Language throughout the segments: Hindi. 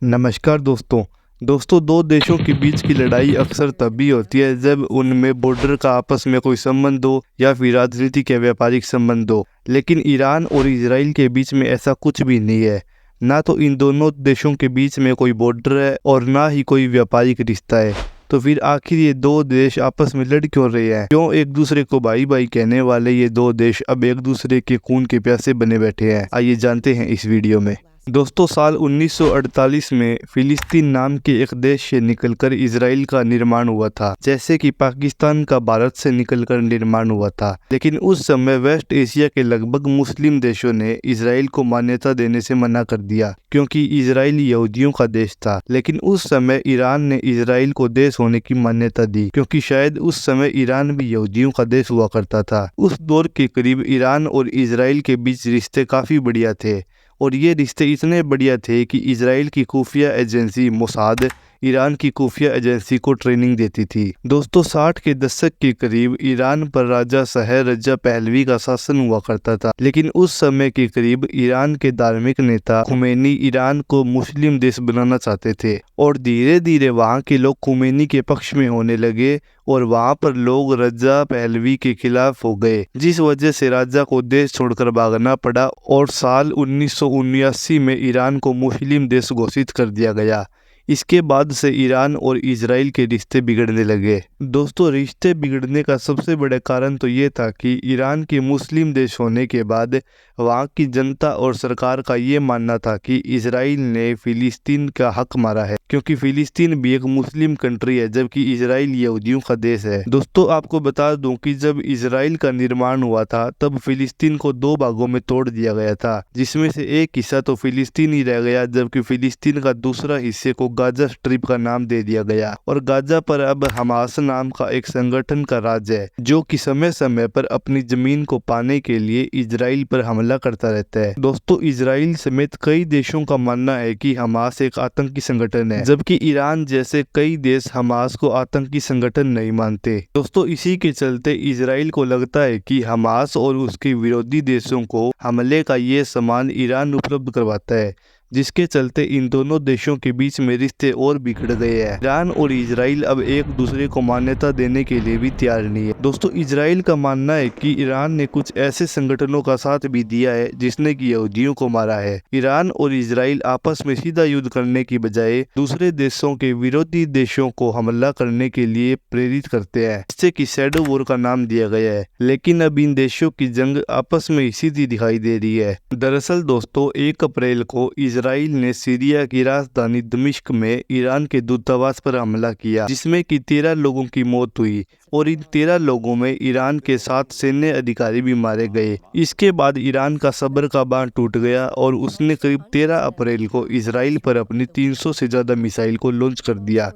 नमस्कार दोस्तों दो देशों के बीच की लड़ाई अक्सर तभी होती है जब उनमें बॉर्डर का आपस में कोई संबंध हो या फिर राजनीतिक या व्यापारिक संबंध हो। लेकिन ईरान और इजराइल के बीच में ऐसा कुछ भी नहीं है। ना तो इन दोनों देशों के बीच में कोई बॉर्डर है और ना ही कोई व्यापारिक रिश्ता है। तो फिर आखिर ये दो देश आपस में लड़ क्यों रहे हैं? क्यों एक दूसरे को भाई भाई कहने वाले ये दो देश अब एक दूसरे के खून के प्यासे बने बैठे हैं? आइए जानते हैं इस वीडियो में। दोस्तों, साल 1948 में फिलिस्तीन नाम के एक देश से निकलकर इजराइल का निर्माण हुआ था, जैसे कि पाकिस्तान का भारत से निकलकर निर्माण हुआ था। लेकिन उस समय वेस्ट एशिया के लगभग मुस्लिम देशों ने इजराइल को मान्यता देने से मना कर दिया, क्योंकि इजराइल यहूदियों का देश था। लेकिन उस समय ईरान ने इजराइल को देश होने की मान्यता दी, क्योंकि शायद उस समय ईरान भी यहूदियों का देश हुआ करता था। उस दौर के करीब ईरान और इजराइल के बीच रिश्ते काफी बढ़िया थे, और ये रिश्ते इतने बढ़िया थे कि इजराइल की खुफिया एजेंसी मोसाद ईरान की खुफिया एजेंसी को ट्रेनिंग देती थी। दोस्तों, 60 के दशक के करीब ईरान पर राजा शहर रजा पहलवी का शासन हुआ करता था। लेकिन उस समय के करीब ईरान के धार्मिक नेता खुमैनी ईरान को मुस्लिम देश बनाना चाहते थे, और धीरे धीरे वहाँ के लोग खुमैनी के पक्ष में होने लगे और वहाँ पर लोग रजा पहलवी के खिलाफ हो गए, जिस वजह से राजा को देश छोड़कर भागना पड़ा और साल 1979 में ईरान को मुस्लिम देश घोषित कर दिया गया। इसके बाद से ईरान और इजराइल के रिश्ते बिगड़ने लगे। दोस्तों, रिश्ते बिगड़ने का सबसे बड़ा कारण तो ये था कि ईरान के मुस्लिम देश होने के बाद वहाँ की जनता और सरकार का ये मानना था कि इजराइल ने फिलिस्तीन का हक मारा है, क्योंकि फिलिस्तीन भी एक मुस्लिम कंट्री है जबकि इजराइल यहूदियों का देश है। दोस्तों, आपको बता दूं कि जब इजराइल का निर्माण हुआ था तब फिलिस्तीन को दो भागों में तोड़ दिया गया था, जिसमें से एक हिस्सा तो फिलिस्तीन ही रह गया, जबकि फिलिस्तीन का दूसरा हिस्से को गाजा स्ट्रिप का नाम दे दिया गया। और गाजा पर अब हमास नाम का एक संगठन का राज है, जो कि समय समय पर अपनी जमीन को पाने के लिए इजराइल पर हमला करता रहता है। दोस्तों, इजराइल समेत कई देशों का मानना है कि हमास एक आतंकी संगठन है, जबकि ईरान जैसे कई देश हमास को आतंकी संगठन नहीं मानते। दोस्तों, इसी के चलते इजराइल को लगता है कि हमास और उसके विरोधी देशों को हमले का ये सामान ईरान उपलब्ध करवाता है, जिसके चलते इन दोनों देशों के बीच में रिश्ते और बिगड़ गए हैं। ईरान और इजराइल अब एक दूसरे को मान्यता देने के लिए भी तैयार नहीं है। दोस्तों, इजराइल का मानना है कि ईरान ने कुछ ऐसे संगठनों का साथ भी दिया है जिसने कि यहूदियों को मारा है। ईरान और इजराइल आपस में सीधा युद्ध करने की बजाय दूसरे देशों के विरोधी देशों को हमला करने के लिए प्रेरित करते हैं, जिससे कि शैडो वॉर का नाम दिया गया है। लेकिन अब इन देशों की जंग आपस में सीधी दिखाई दे रही है। दरअसल दोस्तों, 1 अप्रैल को इजराइल ने सीरिया की राजधानी दमिश्क में ईरान के दूतावास पर हमला किया, जिसमें कि 13 लोगों की मौत हुई, और इन 13 लोगों में ईरान के 7 सैन्य अधिकारी भी मारे गए। इसके बाद ईरान का सब्र का बांध टूट गया और उसने करीब 13 अप्रैल को इजराइल पर अपनी 300 से ज़्यादा मिसाइल को लॉन्च कर दिया।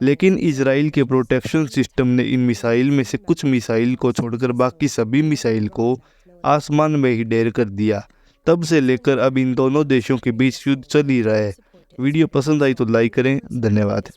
लेकिन इजराइल के प्रोटेक्शन सिस्टम ने इन मिसाइल में से कुछ मिसाइल को छोड़कर बाकी सभी मिसाइल को आसमान में ही ढेर कर दिया। तब से लेकर अब इन दोनों देशों के बीच युद्ध चल ही रहा है। वीडियो पसंद आई तो लाइक करें। धन्यवाद।